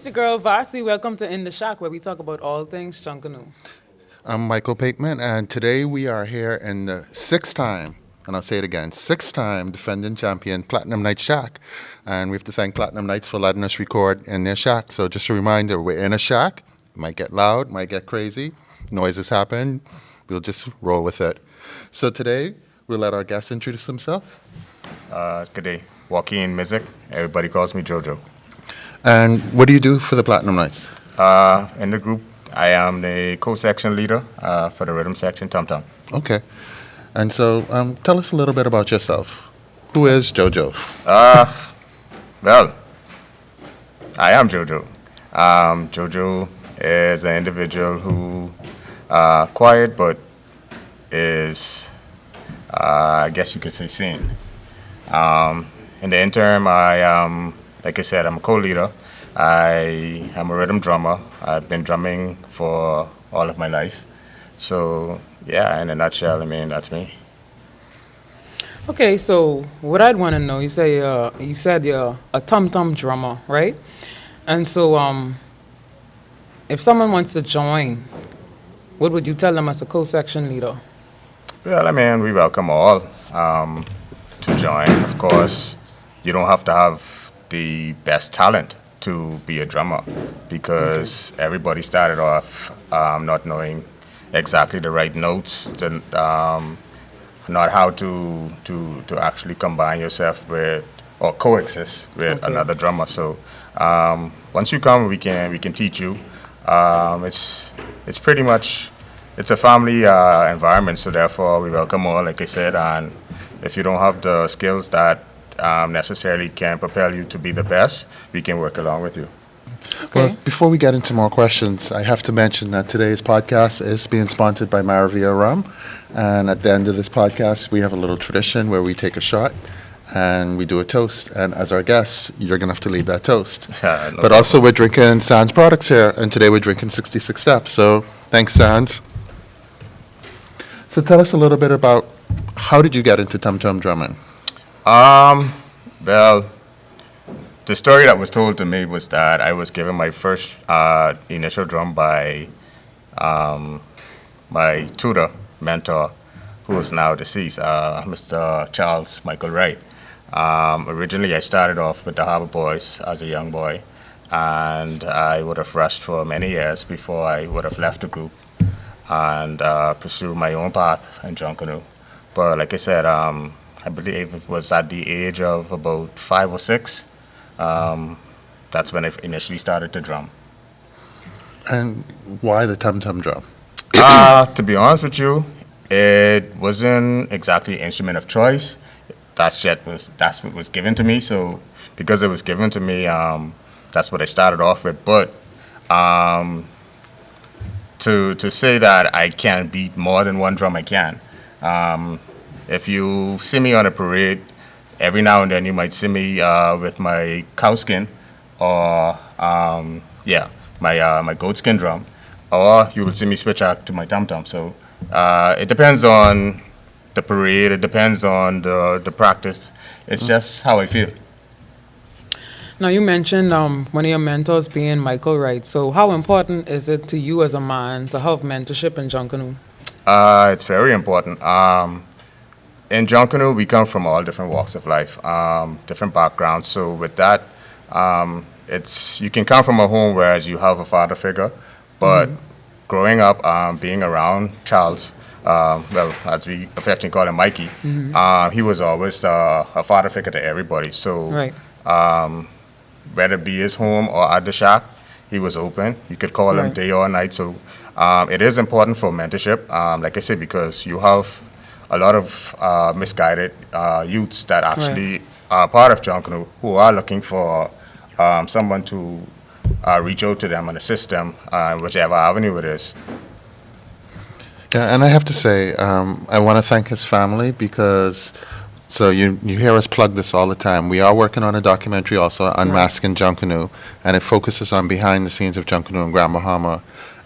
your girl Vasi. Welcome to In the Shack, where we talk about all things Junkanoo. I'm Michael Pakeman, and today we are here in the sixth time, and I'll say it again, sixth time defending champion Platinum Knights Shack. And we have to thank Platinum Knights for letting us record in their shack. So just a reminder, we're in a shack. It might get loud, might get crazy. Noises happen. We'll just roll with it. So today, we'll let our guest introduce himself. Good day. Joaquin Mizik. Everybody calls me JoJo. And what do you do for the Platinum Knights? In the group, I am the co-section leader for the rhythm section, Tum Tum. Okay. And so tell us a little bit about yourself. Who is JoJo? Well, I am JoJo. JoJo is an individual who quiet but is, I guess you could say, sane. In the interim, like I said, I'm a co-leader. I am a rhythm drummer. I've been drumming for all of my life. So, yeah, in a nutshell, I mean, that's me. Okay, so what I'd want to know, you said you're a tum-tum drummer, right? And so if someone wants to join, what would you tell them as a co-section leader? Well, I mean, we welcome all to join. Of course, you don't have to have the best talent to be a drummer because everybody started off not knowing exactly the right notes, not how to actually combine yourself with or coexist with another drummer. So once you come, we can teach you. It's pretty much it's a family environment, so therefore we welcome all, like I said. And if you don't have the skills that necessarily can propel you to be the best, we can work along with you. Okay. Well, before we get into more questions, I have to mention that today's podcast is being sponsored by Maravilla Rum. And at the end of this podcast, we have a little tradition where we take a shot and we do a toast. And as our guests, you're going to have to lead that toast. But also, we're drinking Sans products here, and today we're drinking 66 Steps. So thanks, Sans. So tell us a little bit about how did you get into tum-tum drumming? Well, the story that was told to me was that I was given my first initial drum by my tutor, mentor, who is now deceased, Mr. Charles Michael Wright. Originally, I started off with the Harbor Boys as a young boy, and I would have rushed for many years before I would have left the group and pursued my own path in Junkanoo. But like I said, I believe it was at the age of about 5 or 6. That's when I initially started to drum. And why the tum-tum drum? To be honest with you, it wasn't exactly an instrument of choice. That's what was given to me. So because it was given to me, that's what I started off with. But to say that I can beat more than one drum, I can. If you see me on a parade, every now and then you might see me with my cow skin or my goat skin drum, or you will see me switch out to my tum-tum. So it depends on the parade, it depends on the practice. It's just how I feel. Now, you mentioned one of your mentors being Michael Wright. So how important is it to you as a man to have mentorship in Junkanoo? It's very important. In Junkanoo, we come from all different walks of life, different backgrounds. So with that, you can come from a home whereas you have a father figure, but growing up, being around Charles, as we affectionately call him Mikey, he was always a father figure to everybody. So whether it be his home or at the shack, he was open. You could call him day or night. So it is important for mentorship, like I said, because you have a lot of misguided youths that actually are part of Junkanoo who are looking for someone to reach out to them and assist them, whichever avenue it is. Yeah, and I have to say, I want to thank his family because, so you hear us plug this all the time. We are working on a documentary also, Unmasking Junkanoo, and it focuses on behind the scenes of Junkanoo in Grand Bahama.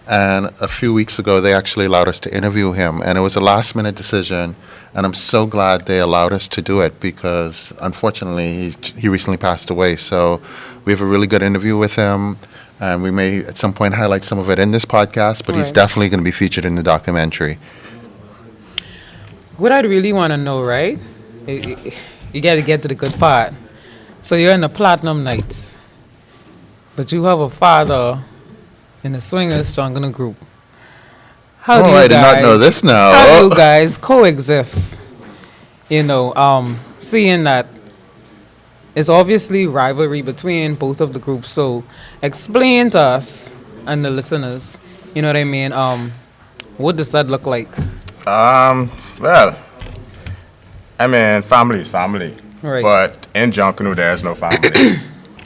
And a few weeks ago, they actually allowed us to interview him, and it was a last-minute decision. And I'm so glad they allowed us to do it because, unfortunately, he recently passed away. So we have a really good interview with him, and we may at some point highlight some of it in this podcast, but he's Right. definitely going to be featured in the documentary. What I'd really want to know, right? You got to get to the good part. So you're in the Platinum Knights, but you have a father in the Swingers Junkanoo group. How do Oh, you I did not guys- know this now. How do Oh. you guys coexist? Seeing that it's obviously rivalry between both of the groups. So explain to us and the listeners, you know what I mean? What does that look like? Well, I mean, family is family. Right. But in Junkanoo, there is no family. Oh,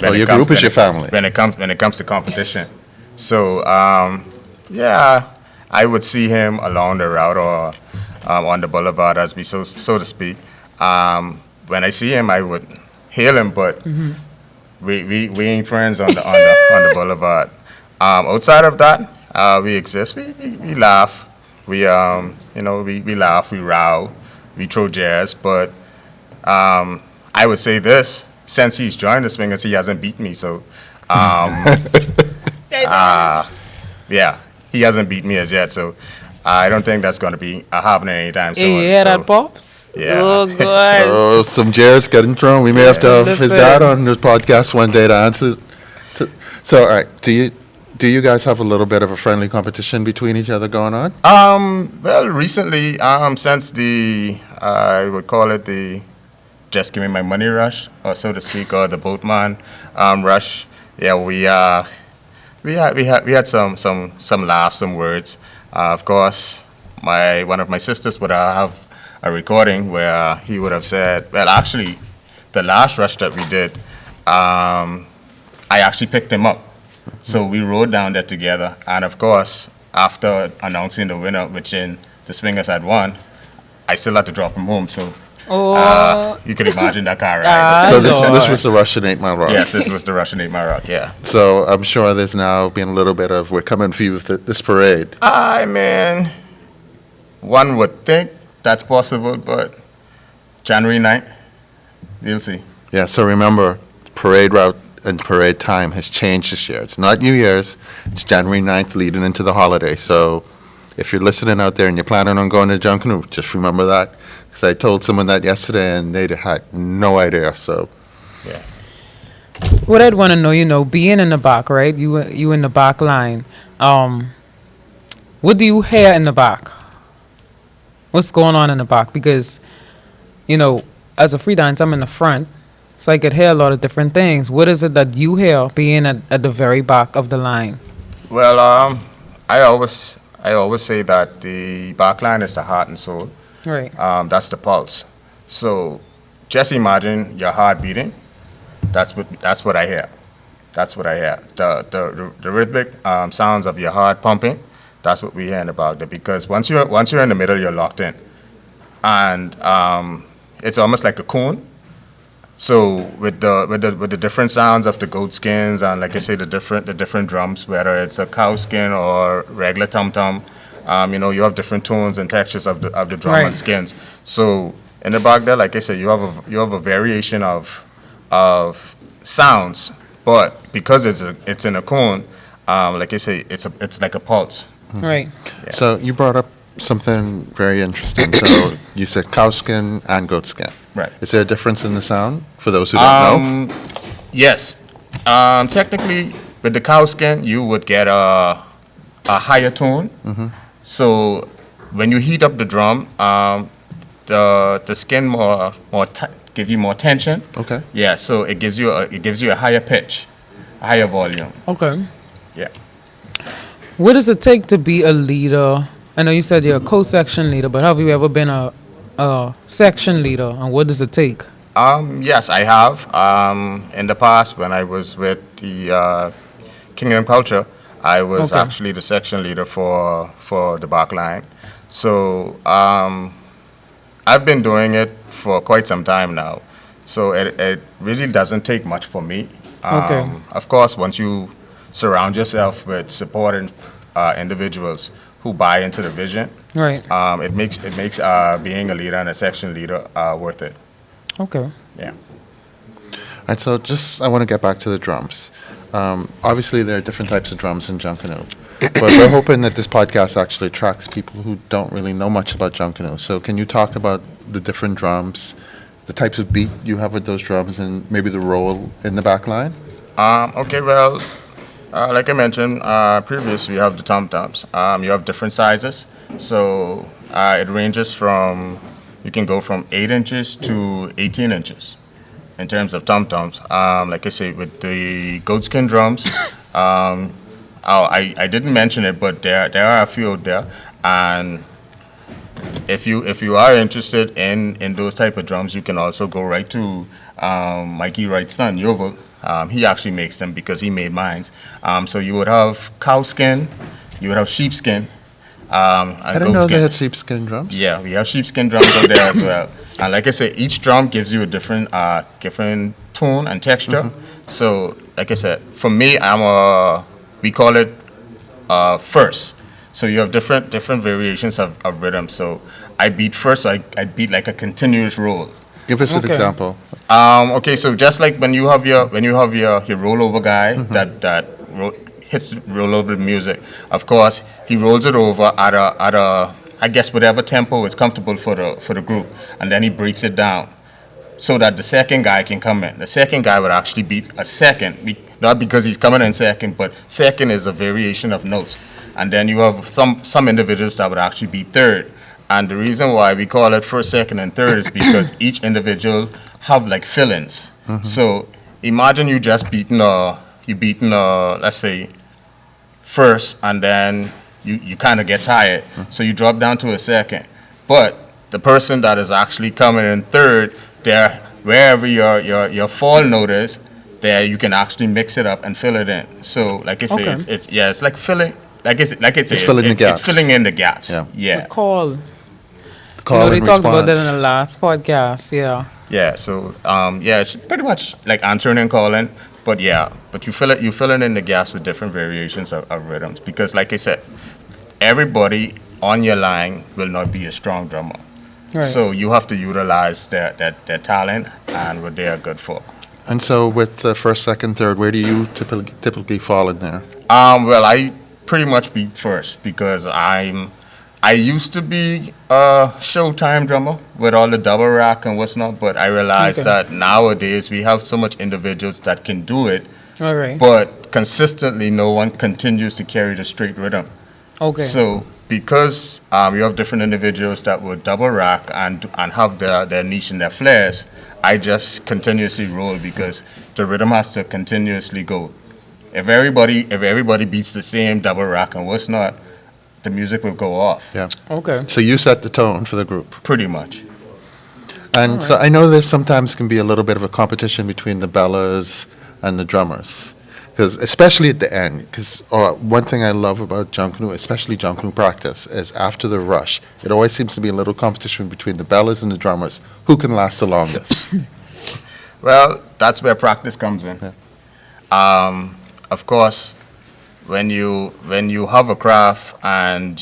When your it comes- group is when your it- family. When it comes to competition. So, yeah, I would see him along the route or on the boulevard, as we so to speak. When I see him, I would hail him, but we ain't friends on the boulevard. Outside of that, we exist. We laugh. We laugh. We row. We throw jazz. But I would say this: since he's joined the Swingers, he hasn't beat me. So, yeah, he hasn't beat me as yet. So, I don't think that's going to be happening anytime soon. Hey, you hear So, that, Pops? Yeah. Oh, good. Oh, some jazz getting thrown. We may have to have his Listen. dad on the podcast one day to answer. So, all right, do you guys have a little bit of a friendly competition between each other going on? Well, recently, since I would call it the just give me my money rush, or so to speak, or the boatman rush. Yeah, we had some laughs, some words. Of course, one of my sisters would have a recording where he would have said, well, actually, the last rush that we did, I actually picked him up. So we rode down there together. And of course, after announcing the winner, which in the Swingers had won, I still had to drop him home. So you can imagine that car ride. So I know. this was the Russian 8 Mile Rock. Yes, this was the Russian 8 Mile Rock, yeah. So I'm sure there's now been a little bit of we're coming for you with this parade. I mean, one would think that's possible, but January 9th, we'll see. Yeah. So remember, parade route and parade time has changed this year. It's not New Year's. It's January 9th leading into the holiday. So if you're listening out there and you're planning on going to Junkanoo, just remember that. Because I told someone that yesterday and they had no idea. So Yeah. What I'd want to know, being in the back, right? You in the back line. What do you hear in the back? What's going on in the back? Because, as a freelance, I'm in the front, so I could hear a lot of different things. What is it that you hear being at the very back of the line? Well, I always say that the back line is the heart and soul. Right. That's the pulse. So just imagine your heart beating. That's what I hear. That's what I hear. The rhythmic sounds of your heart pumping. That's what we hear in the back there. Because once you're in the middle, you're locked in, and it's almost like a cone. So with the different sounds of the goat skins and, like I say, the different drums, whether it's a cow skin or regular tum tum, you have different tones and textures of the drum Right. and skins. So in the back there, like I said, you have a variation of sounds, but because it's in a cone, like I say, it's like a pulse. Right. So you brought up something very interesting. So you said cow skin and goat skin. Right. Is there a difference in the sound for those who don't know? Yes. Technically, with the cow skin, you would get a higher tone. So when you heat up the drum, the skin give you more tension. Okay. Yeah. So it gives you a higher pitch, a higher volume. Okay. Yeah. What does it take to be a leader? I know you said you're a co-section leader, but have you ever been a section leader, and what does it take? Yes, I have. In the past, when I was with the Kingdom Culture, I was Okay. actually the section leader for the back line. So I've been doing it for quite some time now. So it really doesn't take much for me. Okay. Of course, once you surround yourself with supporting individuals who buy into the vision, Right. it makes being a leader and a section leader worth it. Okay. Yeah. All right, so I want to get back to the drums. Obviously, there are different types of drums in Junkanoo, but we're hoping that this podcast actually attracts people who don't really know much about Junkanoo. So can you talk about the different drums, the types of beat you have with those drums, and maybe the role in the back line? Okay, well, like I mentioned previously, we have the tom-toms. You have different sizes. So it ranges from, you can go from 8 inches to 18 inches in terms of tom-toms. Like I say, with the goatskin drums, I didn't mention it, but there are a few out there. And if you are interested in those type of drums, you can also go right to Mikey Wright's son, Yovel. He actually makes them because he made mine. So you would have cow skin, you would have sheepskin, I didn't know they had sheepskin drums. Yeah, we have sheepskin drums out there as well. And like I said, each drum gives you a different tone and texture. So like I said, for me, we call it first. So you have different variations of rhythm. So I beat first, so I beat like a continuous roll. Give us an Okay. example. Okay, so just like when you have your rollover guy that hits rollover music, of course he rolls it over at a I guess whatever tempo is comfortable for the group, and then he breaks it down so that the second guy can come in. The second guy would actually beat a second, not because he's coming in second, but second is a variation of notes. And then you have some individuals that would actually beat third. And the reason why we call it first, second, and third is because each individual have like fill-ins. So imagine you just beating let's say first, and then you kind of get tired, so you drop down to a second. But the person that is actually coming in third, there wherever your fall note is, there you can actually mix it up and fill it in. So like I say, Okay. it's like filling. It's filling the gaps. It's filling in the gaps. Yeah. Yeah. Call. Call They and talked about that response. in the last podcast. Yeah. Yeah, so it's pretty much like answering and calling, but you fill it in the gaps with different variations of rhythms, because like I said, everybody on your line will not be a strong drummer. Right. So you have to utilize their talent and what they are good for. And so with the first, second, third, where do you typically fall in there? Well, I pretty much beat first because I used to be a Showtime drummer with all the double rack and what's not, but I realized Okay. that nowadays we have so much individuals that can do it, All right. but consistently no one continues to carry the straight rhythm. Okay. So because you have different individuals that would double rack and have their niche and their flares, I just continuously roll because the rhythm has to continuously go. If everybody beats the same double rack and what's not, the music will go off. Yeah. Okay. So you set the tone for the group. Pretty much. And so I know there sometimes can be a little bit of a competition between the bellas and the drummers. Because especially at the end, because one thing I love about Junkanoo, especially Junkanoo practice, is after the rush, it always seems to be a little competition between the bellas and the drummers. Who can last the longest? Well, that's where practice comes in. Yeah. Of course, when you have a craft and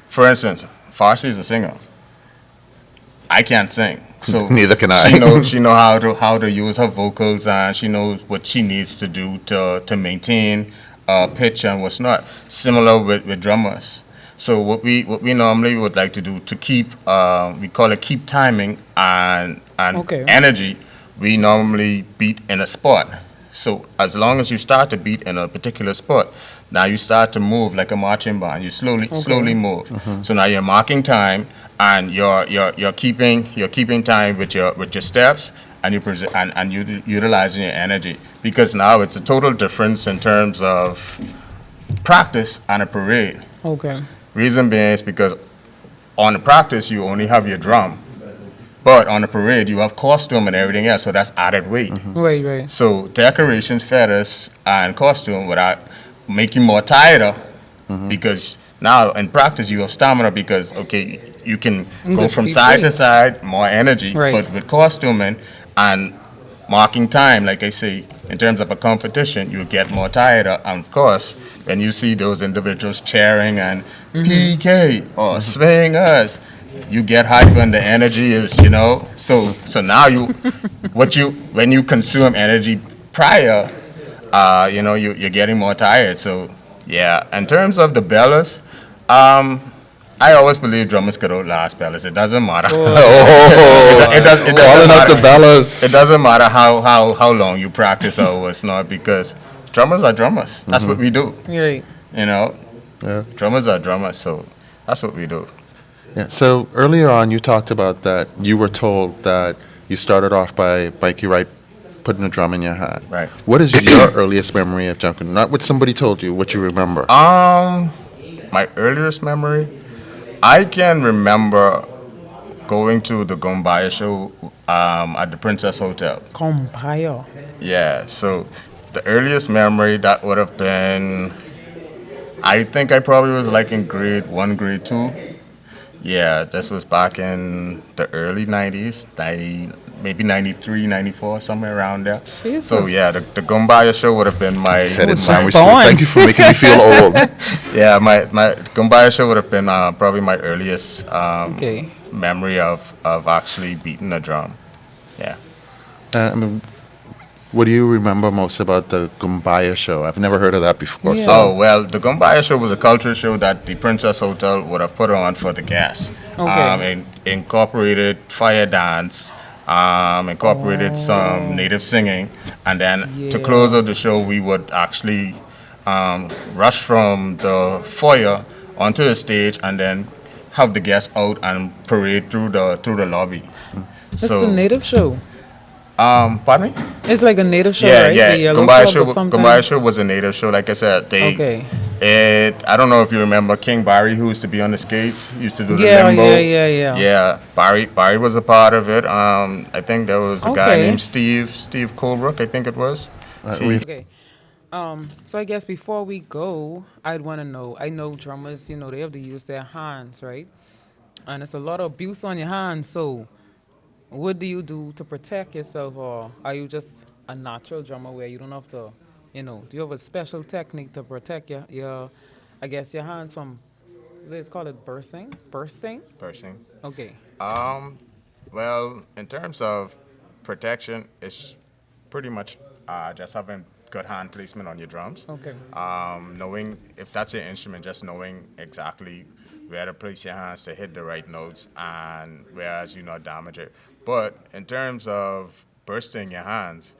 for instance, Farsi is a singer. I can't sing, so Neither can I. She know how to use her vocals, and she knows what she needs to do to maintain pitch and what's not. Similar with drummers. So what we normally would like to do to keep we call it keep timing and Okay. energy. We normally beat in a spot. So as long as you start to beat in a particular spot, now you start to move like a marching band. You slowly move. So now you're marking time, and you're keeping time with your steps, and you utilizing your energy, because now it's a total difference in terms of practice and a parade. Okay. Reason being is because on the practice you only have your drum, but on the parade you have costume and everything else, so that's added weight. Right. So decorations, feathers, and costume would make you more tired, because now in practice you have stamina, because okay, you can go Good from be side free. to side, more energy. Right. But with costuming and marking time, like I say, in terms of a competition, you get more tired. And of course, when you see those individuals cheering and PK or swing us, you get hype when the energy is, So now when you consume energy prior, you're getting more tired. So, yeah. In terms of the bellas, um, I always believe drummers could outlast bellas. It doesn't matter. Oh, It calling doesn't out the matter. It bellas. doesn't matter how long you practice or what's not, because drummers are drummers. That's what we do. Right. You know, Yeah. drummers are drummers. So that's what we do. Yeah. So earlier on, you talked about that you were told that you started off by Mikey Wright putting a drum in your hand. Right. What is your earliest memory of Junkanoo? Not what somebody told you, what you remember. My earliest memory, I can remember going to the Gombaya show at the Princess Hotel. Compile. Yeah, so the earliest memory that would have been, I think I probably was like in grade one, grade two. Yeah, this was back in the early 90s, 90, maybe 93, 94, somewhere around there. Jesus. So yeah, the Gombaya show would have been my, Said it was primary just school. born. Thank you for making me feel old. yeah, my Gombaya show would have been probably my earliest Okay. memory of actually beating a drum. Yeah. I mean, what do you remember most about the Gumbaya show? I've never heard of that before. Yeah. So, Oh, well, the Gombaya show was a culture show that the Princess Hotel would have put on for the guests. Okay. And incorporated fire dance, incorporated some native singing, and then to Yeah. close out the show, we would actually rush from the foyer onto the stage and then have the guests out and parade through the lobby. It's the native show. Pardon me? It's like a native show, Yeah, right? yeah. The Yellow Gumbaya Club show, or something? Gumbaya show was a native show. Like I said, Okay. I don't know if you remember King Barry, who used to be on the skates. He used to do the Yeah, limbo. yeah. Yeah, Barry was a part of it. I think there was a guy Okay. named Steve Colebrook, I think it was. Okay. So I guess before we go, I'd want to know. I know drummers, they have to use their hands, right? And it's a lot of abuse on your hands. So, what do you do to protect yourself, or are you just a natural drummer where you don't have to, do you have a special technique to protect your I guess your hands from, let's call it bursting? Person. Okay. Well, in terms of protection, it's pretty much just having good hand placement on your drums. Okay. Knowing if that's your instrument, just knowing exactly where to place your hands to hit the right notes and whereas you not damage it. But in terms of bursting your hands,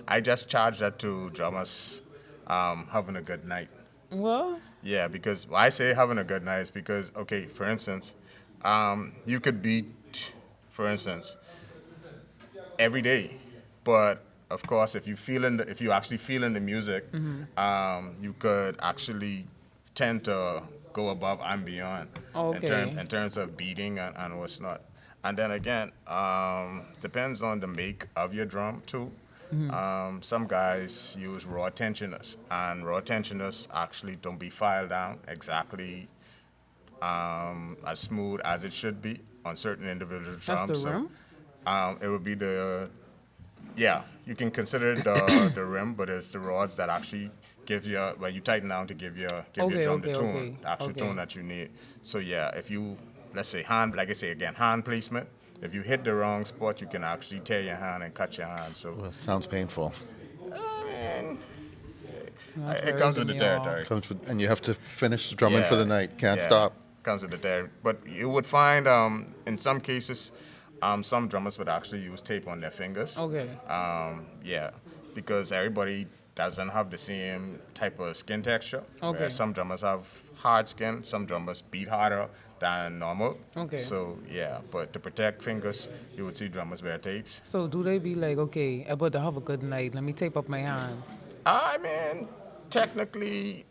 I just charge that to drummers having a good night. Well, Yeah, because why I say having a good night is because, okay, for instance, you could beat, for instance, every day, but of course, if you actually feeling the music, you could actually tend to go above and beyond Okay. in terms of beating and what's not. And then again, depends on the make of your drum too. Some guys use raw tensioners, and raw tensioners actually don't be filed down exactly as smooth as it should be on certain individual that's drums. the So, rim? it would be yeah, you can consider it the rim, but it's the rods that actually give you, well, you tighten down to give your Okay, drum the okay, tone, okay, the actual okay. tone that you need. So yeah, if you, let's say like I say again, hand placement, if you hit the wrong spot, you can actually tear your hand and cut your hand. So sounds painful. man, Not it very comes with the demure. territory. And you have to finish drumming for the night. Can't yeah, stop. Comes with the territory. But you would find in some cases, some drummers would actually use tape on their fingers. Okay. Yeah, because everybody doesn't have the same type of skin texture. Okay. Where some drummers have hard skin, some drummers beat harder than normal. Okay. So yeah, but to protect fingers, you would see drummers wear tapes. So do they be like, okay, about to have a good night, let me tape up my hand? I mean, technically,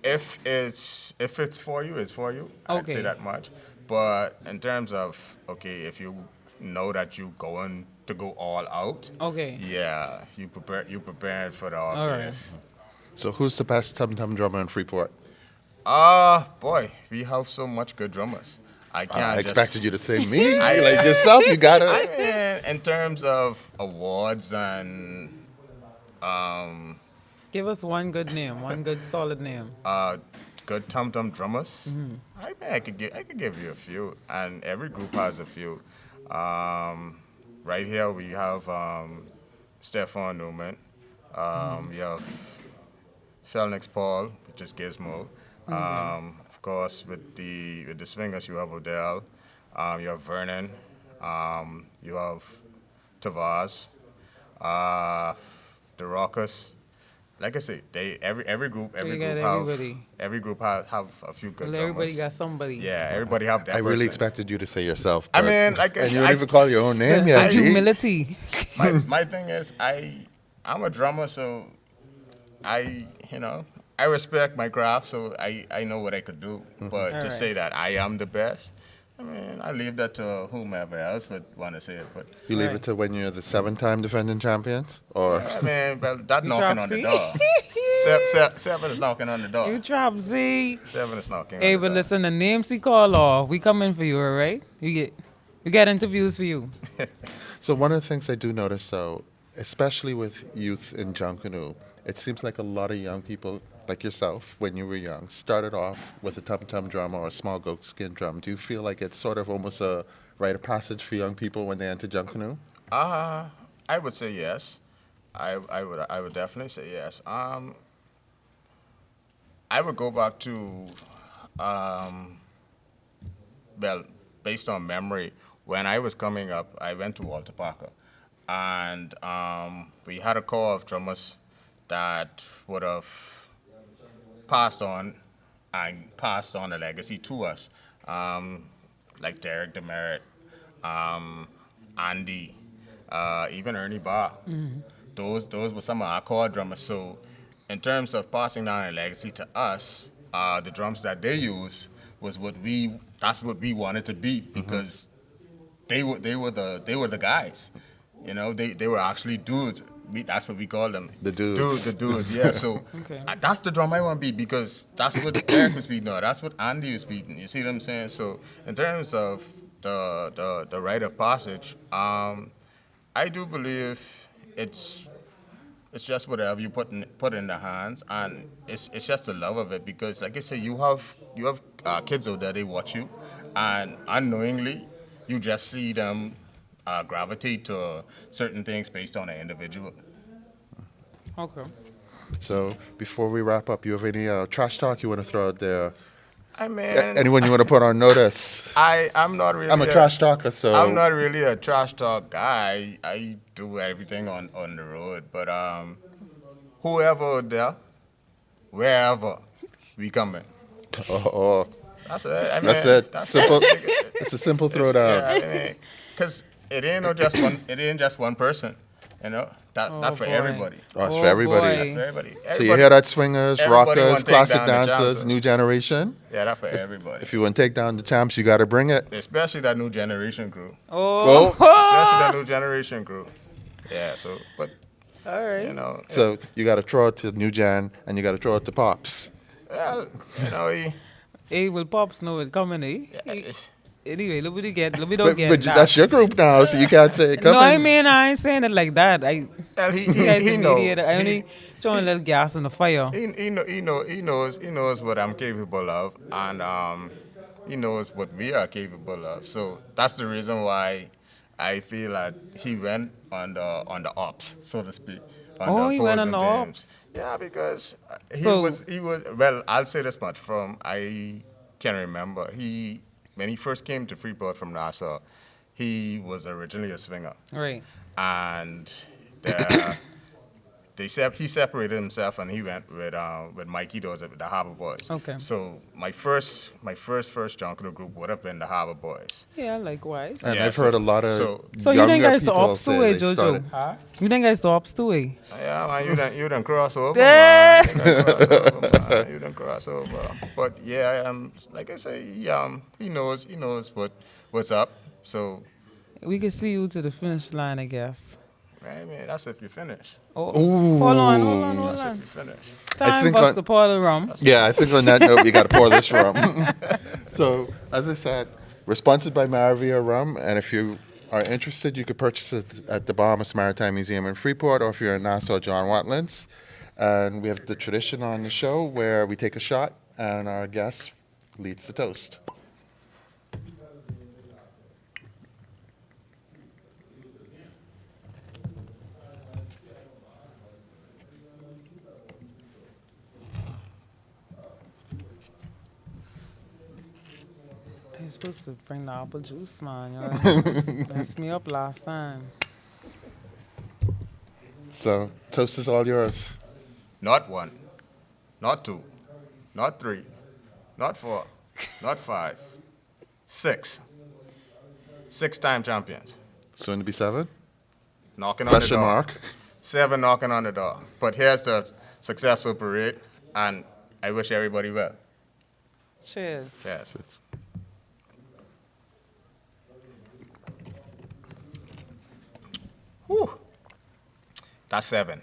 if it's for you, it's for you. I'd say Okay. that much. But in terms of, okay, if you know that you going to go all out, Okay. yeah, you prepared for the right. obvious. So who's the best tum-tum drummer in Freeport? Boy, we have so much good drummers. I can't I just, expected you to say me. Like yourself, you got I it. mean, in terms of awards and Give us one good name, one good solid name. good tum-tum drummers, I mean, I could give you a few, and every group has a few. Right here we have Stefan Newman. You have Felnix Paul, which is Gizmo. Okay. Of course, with the swingers, you have Odell. You have Vernon. You have Tavaz. Uh, the Rockers. Like I say, they So you got everybody. every group have a few good Well, everybody drummers. got somebody. Yeah, everybody have I that really person. expected you to say yourself, I but mean, like I and said, you don't even call your own name yet, The G. humility. my thing is I'm a drummer, so I respect my craft, so I know what I could do. But to Alright. say that I am the best, I mean, I leave that to whomever else would want to say it. But You leave Right. it to when you're the 7-time defending champions, or I mean, well, that You knocking drop on the C? door. Seven is knocking on the door. You drop Z. Seven is knocking Hey, on the but door. listen, the names he call off, we coming for you, all right? We got interviews for you. so one of the things I do notice, though, especially with youth in Junkanoo, it seems like a lot of young people, like yourself, when you were young, started off with a tum-tum drum or a small goat skin drum. Do you feel like it's sort of almost a rite of passage for young people when they enter Junkanoo? Uh, I would say yes. I would definitely say yes. I would go back to um, well, based on memory, when I was coming up, I went to Walter Parker, and we had a core of drummers that would have passed on a legacy to us, like Derek Demerit, Andy, even Ernie Barr. Those were some of our core drummers. So, in terms of passing down a legacy to us, the drums that they use was that's what we wanted to be because they were the guys. You know, they were actually dudes. That's what we call them. The dudes. The dudes, yeah. So Okay. that's the drum I want to be because that's what Derek was beating on. That's what Andy was beating. You see what I'm saying? So in terms of the rite of passage, I do believe it's it's just whatever you put in the hands, and it's just the love of it because, like I say, you have kids out there, they watch you, and unknowingly, you just see them gravitate to certain things based on an individual. Okay. So before we wrap up, you have any trash talk you want to throw out there? I mean, Anyone you want to put on notice? I'm not really I'm a trash talker, so I'm not really a trash talk guy. I do everything on the road, but whoever out there, wherever, we coming. oh, That's it. I mean, that's it. That's Simple. it. It's a simple throwdown. Yeah, I mean, cause it ain't just one person, you know. That's for boy. everybody. Oh, it's for everybody. That's boy. for everybody. So you Everybody- hear that, swingers, everybody rockers, wanna take classic down the dancers, champs, new generation? Yeah, that's for everybody. If you want to take down the champs, you got to bring it. Especially that new generation crew. Oh, Especially that new generation crew. Yeah. So, but all right. you know, So you got to throw it to new gen, and you got to throw it to pops. well, you know, Hey, will Pops know it coming, eh? it's- Anyway, let me don't But, get but that. that's your group now, so you can't say it. Come No, I in. mean, I ain't saying it like that. well, You guys he the know. mediator. I only throwing a little gas in the fire. He knows what I'm capable of, and he knows what we are capable of. So that's the reason why I feel that he went on the ops, so to speak, on Oh, the he went on opposing the teams. ops. Yeah, because So- he was well. I'll say this much: from I can remember when he first came to Freeport from Nassau, he was originally a swinger, Right. and the, he separated himself and he went with Mikey Does with the Harbor Boys. Okay. So my first Junkanoo group would have been the Harbor Boys. Yeah, likewise. And Yeah, I've so- heard a lot of So you younger think guys the people ops say too, eh, they Jojo? started. You think guys the ops too, eh? Yeah, man, you done cross over, Yeah. man. You done cross over, man. You done cross over. But yeah, like I say, he knows what's up. So We can see you to the finish line, I guess. I mean, that's if you finish. Oh, hold on. That's if you finish. Time think for us on- to pour the rum. Yeah, I think on that note, we got to pour this rum. So, as I said, we're sponsored by Maravilla Rum, and if you are interested, you could purchase it at the Bahamas Maritime Museum in Freeport, or if you're in Nassau, John Watlin's. And we have the tradition on the show where we take a shot, and our guest leads the toast. You're supposed to bring the apple juice, man. You messed me up last time. So, toast is all yours. Not one, not two, not three, not four, not five, six. 6-time champions. Soon to be 7? Knocking on the Question door. mark. 7 knocking on the door. But here's the successful parade, and I wish everybody well. Cheers. Yes. Whew. That's 7.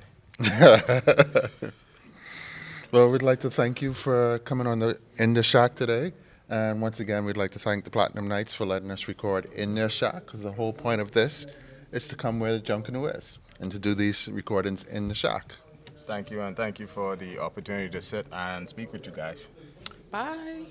Well, we'd like to thank you for coming on in the shack today. And once again, we'd like to thank the Platinum Knights for letting us record in their shack, because the whole point of this is to come where the Junkanoo is and to do these recordings in the shack. Thank you, and thank you for the opportunity to sit and speak with you guys. Bye.